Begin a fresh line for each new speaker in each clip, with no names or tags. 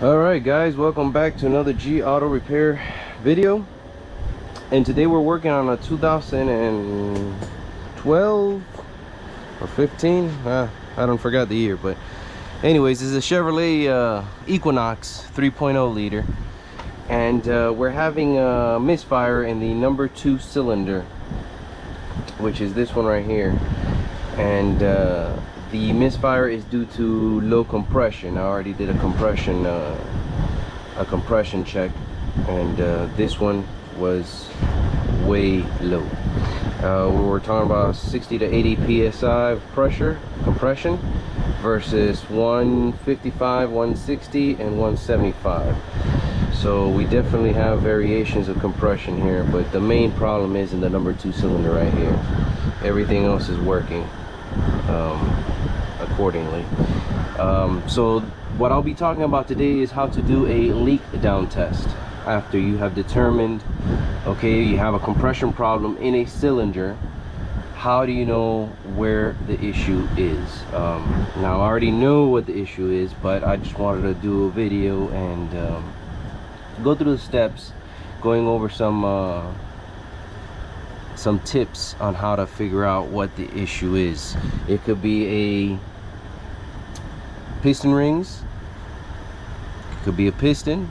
Alright guys, welcome back to another G Auto Repair video. And today we're working on a 2012 or 15, I don't forget the year, but anyways, this is a Chevrolet Equinox 3.0 liter, and we're having a misfire in the number 2 cylinder, which is this one right here. And the misfire is due to low compression. I already did a compression check, and this one was way low. We were talking about 60 to 80 psi of pressure compression versus 155, 160, and 175. So we definitely have variations of compression here, but the main problem is in the number 2 cylinder right here. Everything else is working accordingly. So what I'll be talking about today is how to do a leak down test after you have determined, okay, you have a compression problem in a cylinder. How do you know where the issue is? Now I already know what the issue is, but I just wanted to do a video and go through the steps, going over some tips on how to figure out what the issue is. It could be a piston rings, it could be a piston,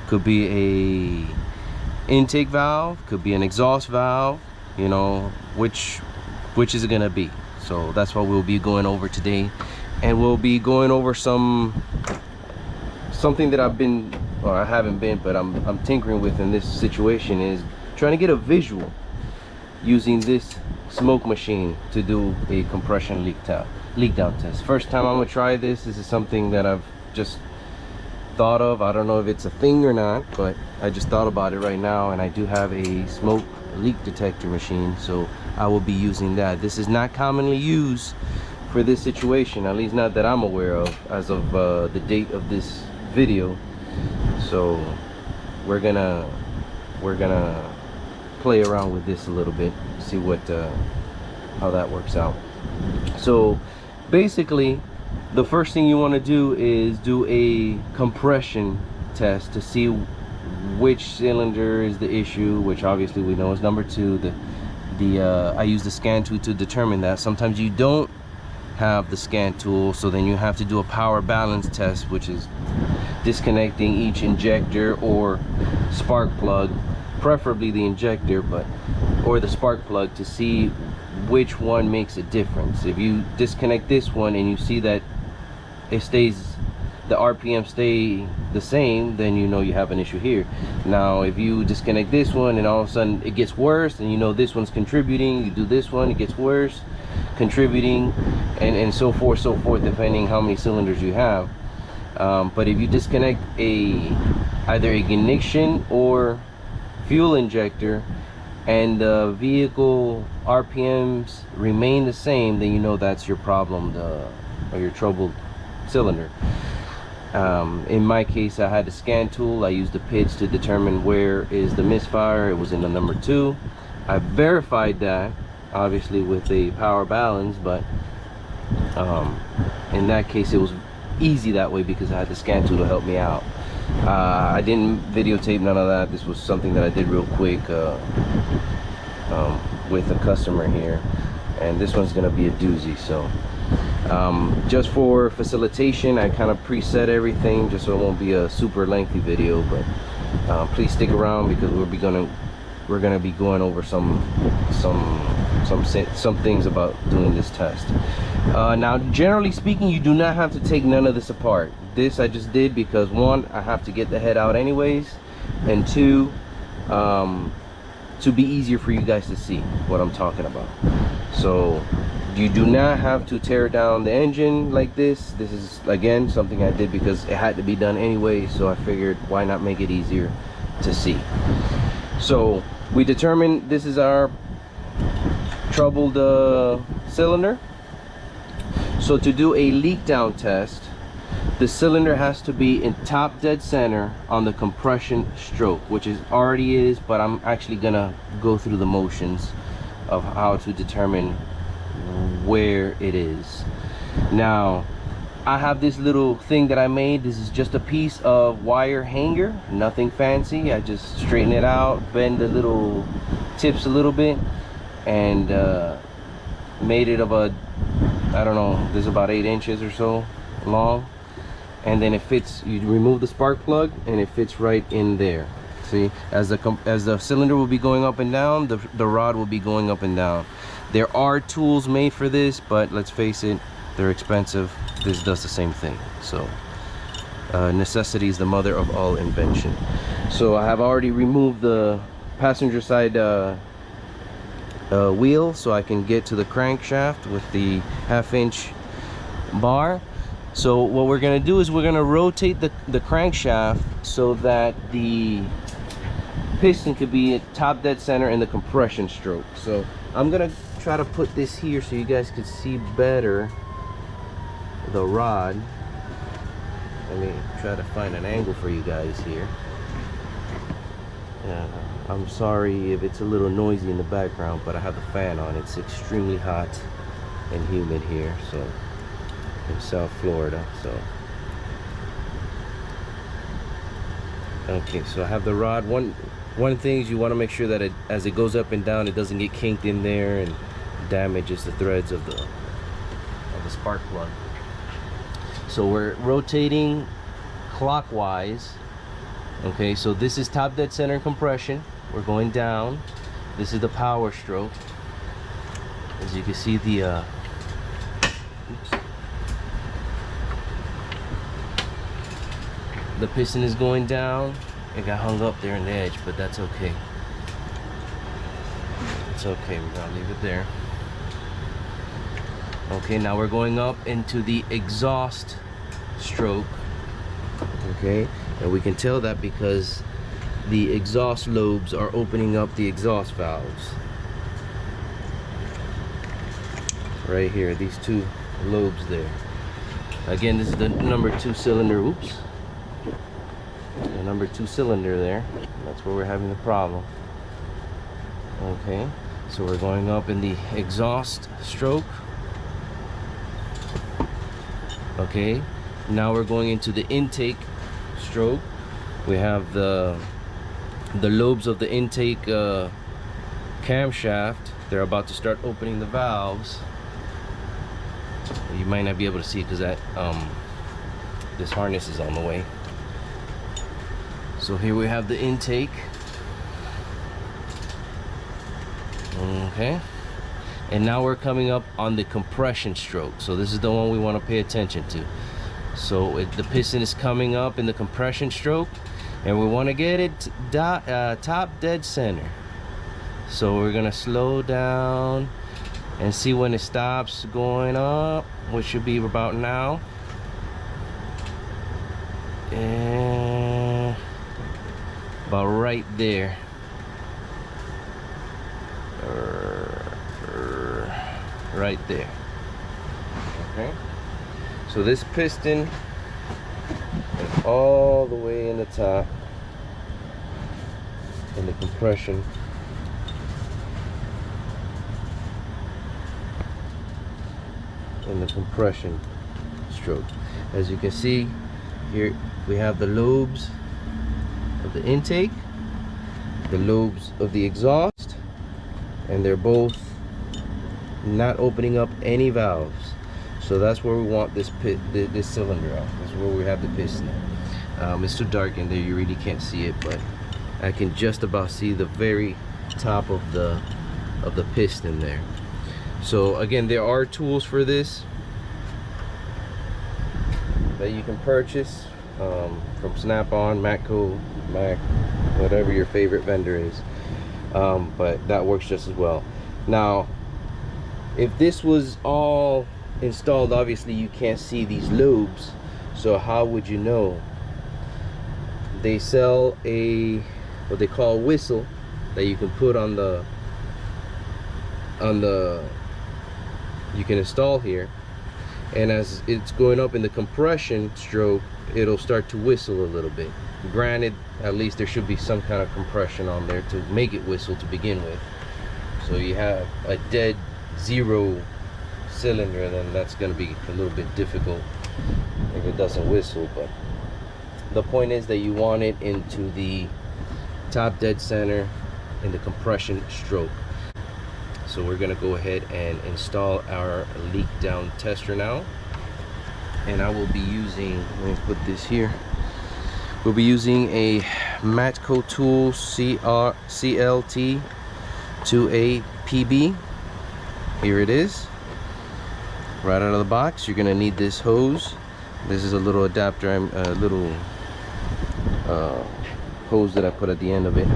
could be a intake valve, could be an exhaust valve, you know, which is it gonna be? So that's what we'll be going over today. And we'll be going over something that I've been, or I haven't been, but I'm tinkering with in this situation, is trying to get a visual using this smoke machine to do a compression leak down test. First time I'm gonna try this. This is something that I've just thought of. I don't know if it's a thing or not, but I just thought about it right now, and I do have a smoke leak detector machine, so I will be using that. This is not commonly used for this situation, at least not that I'm aware of as of the date of this video. So we're gonna play around with this a little bit, see what how that works out. So basically, the first thing you want to do is do a compression test to see which cylinder is the issue, which obviously we know is number 2. I use the scan tool to determine that. Sometimes you don't have the scan tool, so then you have to do a power balance test, which is disconnecting each injector or spark plug, preferably the injector, or the spark plug, to see which one makes a difference. If you disconnect this one and you see that it stays, the RPM stay the same, then you know you have an issue here. Now if you disconnect this one and all of a sudden it gets worse, and you know this one's contributing, you do this one, it gets worse, contributing, and so forth, depending how many cylinders you have. But if you disconnect either a ignition or fuel injector and the vehicle RPMs remain the same, then you know that's your problem, or your troubled cylinder. In my case, I had the scan tool. I used the pitch to determine where is the misfire. It was in the number 2. I verified that obviously with a power balance, but in that case it was easy that way because I had the scan tool to help me out. I didn't videotape none of that. This was something that I did real quick with a customer here, and this one's gonna be a doozy. So just for facilitation, I kind of preset everything just so it won't be a super lengthy video, but please stick around because we're gonna be going over some things about doing this test. Now generally speaking, you do not have to take none of this apart. This I just did because 1, I have to get the head out anyways, and 2, to be easier for you guys to see what I'm talking about. So you do not have to tear down the engine like this. This is again something I did because it had to be done anyway, so I figured why not make it easier to see. So we determined this is our troubled cylinder. So to do a leak down test, the cylinder has to be in top dead center on the compression stroke, which is already is, but I'm actually gonna go through the motions of how to determine where it is. Now I have this little thing that I made. This is just a piece of wire hanger, nothing fancy. I just straighten it out, bend the little tips a little bit, and made it of a, I don't know, this is about 8 inches or so long, and then it fits. You remove the spark plug and it fits right in there. See, as the cylinder will be going up and down, the rod will be going up and down. There are tools made for this, but let's face it, they're expensive. This does the same thing. So necessity is the mother of all invention. So I have already removed the passenger side wheel, so I can get to the crankshaft with the 1/2 inch bar. So what we're gonna do is we're gonna rotate the crankshaft so that the piston could be at top dead center in the compression stroke. So I'm gonna try to put this here so you guys can see better the rod. Let me try to find an angle for you guys here. I'm sorry if it's a little noisy in the background, but I have the fan on. It's extremely hot and humid here, so in South Florida. So okay, so I have the rod. One thing is you want to make sure that as it goes up and down, it doesn't get kinked in there and damages the threads of the spark plug. So we're rotating clockwise. Okay, so this is top dead center compression. We're going down. This is the power stroke. As you can see, the piston is going down. It got hung up there in the edge, but that's okay. It's okay, we're gonna leave it there. Okay, now we're going up into the exhaust stroke. Okay, and we can tell that because the exhaust lobes are opening up the exhaust valves. Right here, these two lobes there. Again, this is the number 2 cylinder. Oops. The number 2 cylinder there. That's where we're having the problem. Okay, so we're going up in the exhaust stroke. Okay, now we're going into the intake stroke. We have the lobes of the intake camshaft. They're about to start opening the valves. You might not be able to see because that this harness is on the way. So here we have the intake. Okay, and now we're coming up on the compression stroke. So this is the one we want to pay attention to. So the piston is coming up in the compression stroke, and we want to get it top dead center. So we're gonna slow down and see when it stops going up, which should be about now. And about right there. Right there. Okay, so this piston is all the way in the top in the compression. In the compression stroke. As you can see here, we have the lobes of the intake, the lobes of the exhaust, and they're both not opening up any valves. So that's where we want this cylinder out. That's where we have the piston. It's too dark in there, you really can't see it, but I can just about see the very top of the piston there. So again, there are tools for this that you can purchase from Snap-on, Matco, Mac, whatever your favorite vendor is, but that works just as well. Now, if this was all installed, obviously you can't see these lobes, so how would you know? They sell what they call a whistle that you can put on the you can install here, and as it's going up in the compression stroke, it'll start to whistle a little bit. Granted, at least there should be some kind of compression on there to make it whistle to begin with. So you have a dead zero cylinder, then that's going to be a little bit difficult. if it doesn't whistle. But the point is that you want it into the top dead center in the compression stroke. So we're gonna go ahead and install our leak down tester now, and I will be using, let me put this here, we'll be using a Matco Tool CLT 2A PB. Here it is, right out of the box. You're gonna need this hose. This is a little adapter, a little hose that I put at the end of it.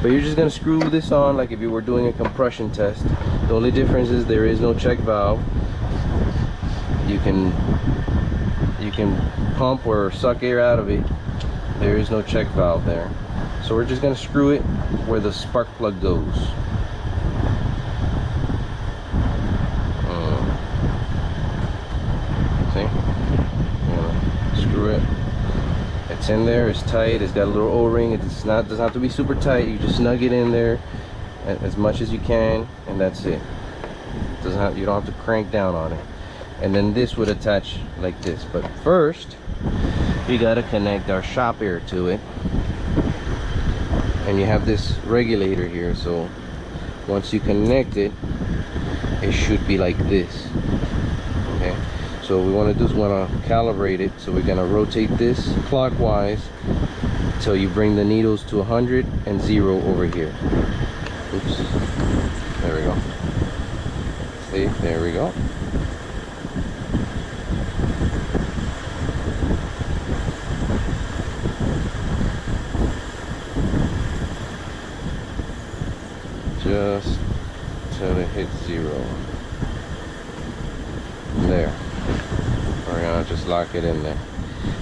But you're just gonna screw this on like if you were doing a compression test. The only difference is there is no check valve. You can pump or suck air out of it. There is no check valve there. So we're just gonna screw it where the spark plug goes. See? Screw it. It's in there, it's tight, it's got a little O-ring. It doesn't have to be super tight. You just snug it in there as much as you can, and that's it. You don't have to crank down on it. And then this would attach like this. But first, you gotta connect our shop air to it. And you have this regulator here, so once you connect it, it should be like this. Okay. So we want to do is want to calibrate it. So we're going to rotate this clockwise until you bring the needles to 100 and 0 over here. Oops. There we go. See, there we go. Just till it hits 0. There. We're gonna just lock it in there.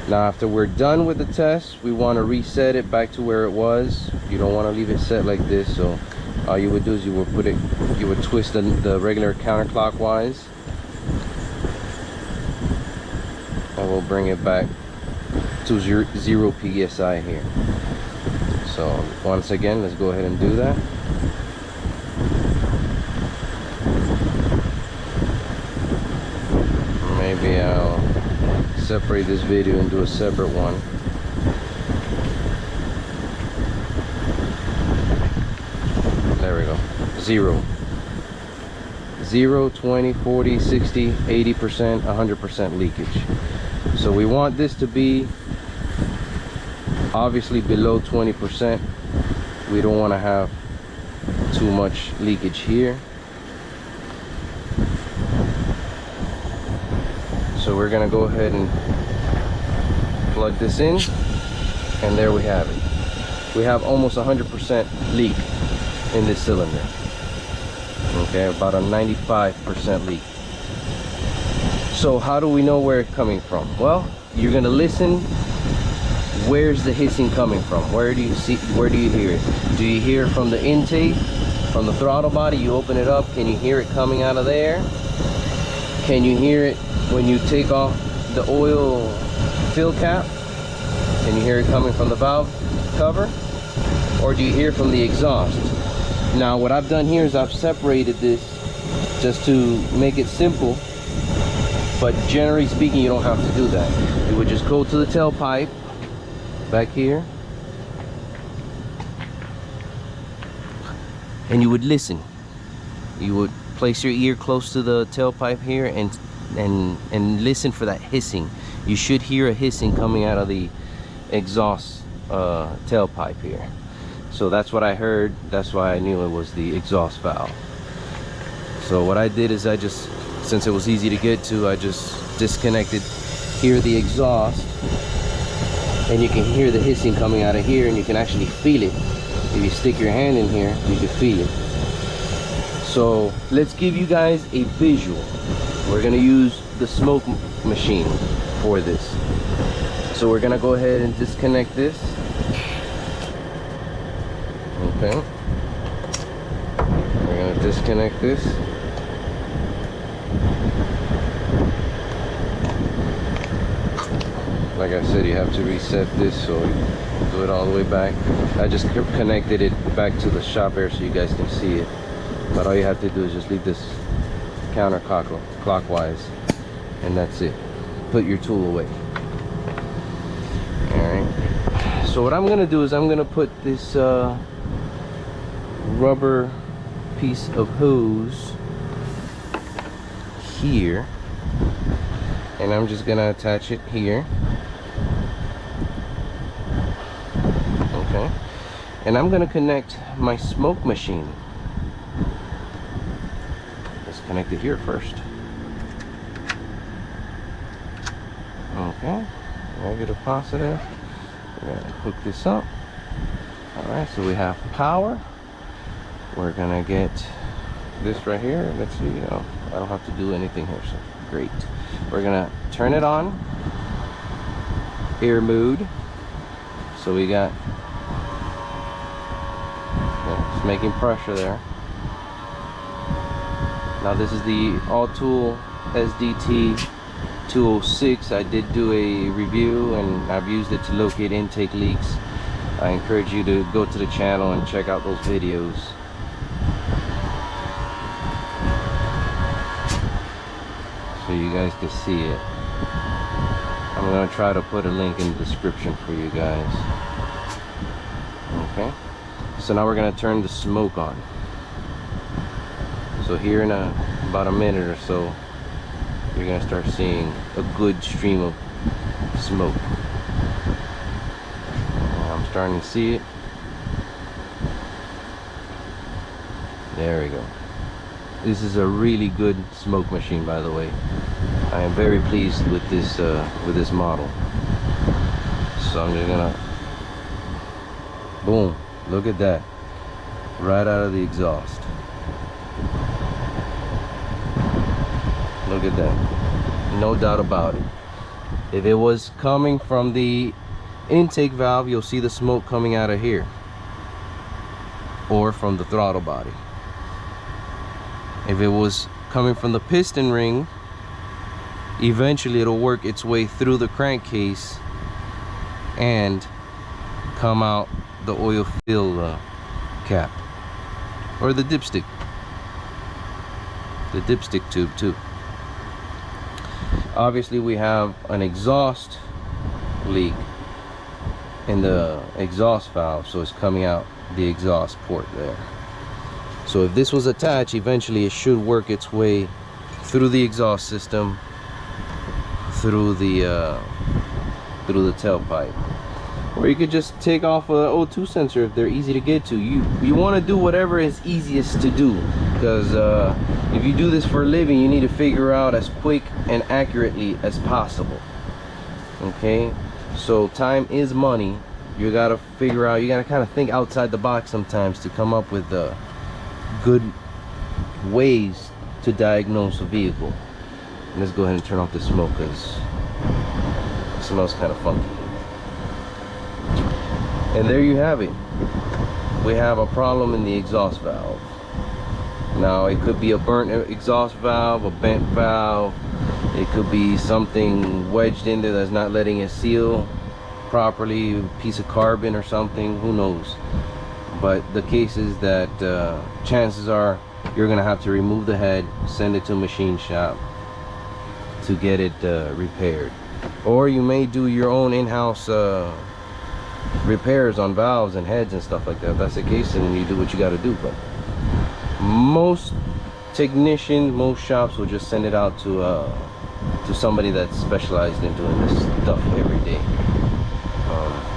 Now after we're done with the test, we want to reset it back to where it was. You don't want to leave it set like this, so all you would do is you would twist the regular counterclockwise, and we'll bring it back to 0 psi here. So once again, let's go ahead and do that. Maybe I'll separate this video and do a separate one. There we go. 0, 20, 40, 60, 80%, 100% leakage. So we want this to be obviously below 20%. We don't want to have too much leakage here. So we're gonna go ahead and plug this in, and there we have it. We have almost 100% leak in this cylinder. Okay, about a 95% leak. So how do we know where it's coming from? Well, you're gonna listen. Where's the hissing coming from? Where do you hear it? Do you hear it from the intake, from the throttle body? You open it up, can you hear it coming out of there? Can you hear it when you take off the oil fill cap? Can you hear it coming from the valve cover? Or do you hear from the exhaust? Now what I've done here is I've separated this just to make it simple, but generally speaking you don't have to do that. You would just go to the tailpipe back here, and you would listen. You would place your ear close to the tailpipe here and listen for that hissing. You should hear a hissing coming out of the exhaust tailpipe here. So that's what I heard. That's why I knew it was the exhaust valve. So what I did is I just, since it was easy to get to, I just disconnected here the exhaust, and you can hear the hissing coming out of here, and you can actually feel it. If you stick your hand in here, you can feel it. So let's give you guys a visual. We're gonna use the smoke machine for this. So we're gonna go ahead and disconnect this. Okay. We're gonna disconnect this. Like I said, you have to reset this, so do it all the way back. I just connected it back to the shop air so you guys can see it. But all you have to do is just leave this counterclockwise, and that's it. put your tool away. Alright, so what I'm gonna do is I'm gonna put this rubber piece of hose here, and I'm just gonna attach it here. Okay, and I'm gonna connect my smoke machine. Let's connect it here first. Okay, negative, positive. We're gonna hook this up. All right, so we have power. We're gonna get this right here. Let's see, I don't have to do anything here, so great. We're gonna turn it on, air mode. So we got, it's making pressure there. Now this is the All Tool SDT 206. I did do a review and I've used it to locate intake leaks. I encourage you to go to the channel and check out those videos. So you guys can see it. I'm going to try to put a link in the description for you guys. Okay, so now we're going to turn the smoke on. So here in about a minute or so, you're going to start seeing a good stream of smoke. I'm starting to see it. There we go. This is a really good smoke machine, by the way. I am very pleased with this model. So I'm just gonna, boom, look at that, right out of the exhaust. Look at that, no doubt about it. If it was coming from the intake valve, you'll see the smoke coming out of here, or from the throttle body. If it was coming from the piston ring, eventually it'll work its way through the crankcase and come out the oil fill cap, or the dipstick tube too. Obviously we have an exhaust leak in the exhaust valve, so it's coming out the exhaust port there. So if this was attached, eventually it should work its way through the exhaust system, through the tailpipe. Or you could just take off a O2 sensor if they're easy to get to. You want to do whatever is easiest to do, because if you do this for a living, you need to figure out as quick and accurately as possible. Okay, so time is money. You gotta figure out, you gotta kind of think outside the box sometimes to come up with good ways to diagnose a vehicle. And let's go ahead and turn off the smoke, because it smells kind of funky. And there you have it. We have a problem in the exhaust valve. Now it could be a burnt exhaust valve, a bent valve. It could be something wedged in there that's not letting it seal properly, a piece of carbon or something, who knows. But the case is that chances are you're gonna have to remove the head, send it to a machine shop to get it repaired. Or you may do your own in-house repairs on valves and heads and stuff like that. If that's the case, then you do what you got to do. But most technicians, most shops will just send it out to somebody that's specialized in doing this stuff every day,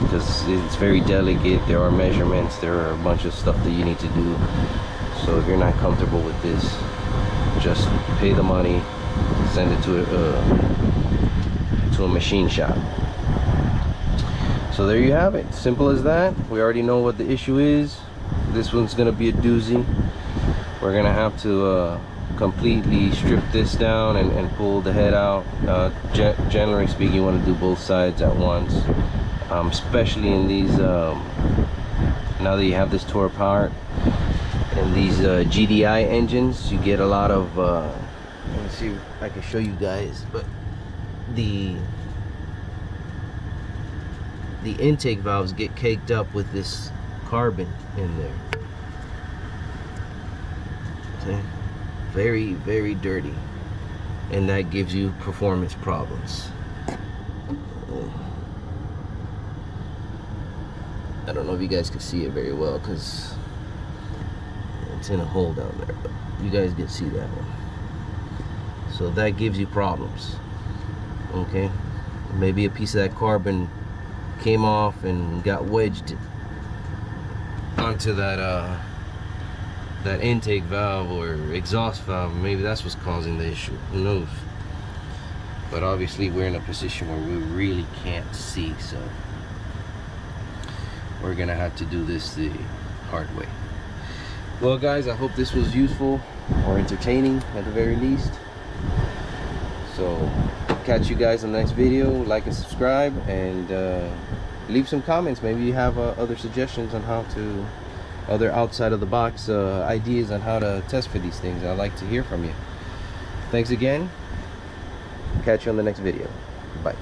because it's very delicate. There are measurements, there are a bunch of stuff that you need to do. So if you're not comfortable with this, just pay the money, send it to a machine shop. So there you have it, simple as that. We already know what the issue is. This one's gonna be a doozy. We're gonna have to completely strip this down and pull the head out. Generally speaking, you want to do both sides at once, especially in these now that you have this tore apart. In these GDI engines, you get a lot of let me see if I can show you guys, but the intake valves get caked up with this carbon in there. Okay, very, very dirty, and that gives you performance problems. I don't know if you guys can see it very well because it's in a hole down there, but you guys can see that one. So that gives you problems. Okay, maybe a piece of that carbon came off and got wedged onto that that intake valve or exhaust valve. Maybe that's what's causing the issue. Who knows? But obviously we're in a position where we really can't see, so we're gonna have to do this the hard way. Well guys, I hope this was useful or entertaining at the very least. So catch you guys in the next video. Like and subscribe, and leave some comments. Maybe you have other suggestions on how to, other outside of the box ideas on how to test for these things. I'd like to hear from you. Thanks again. Catch you on the next video. Bye.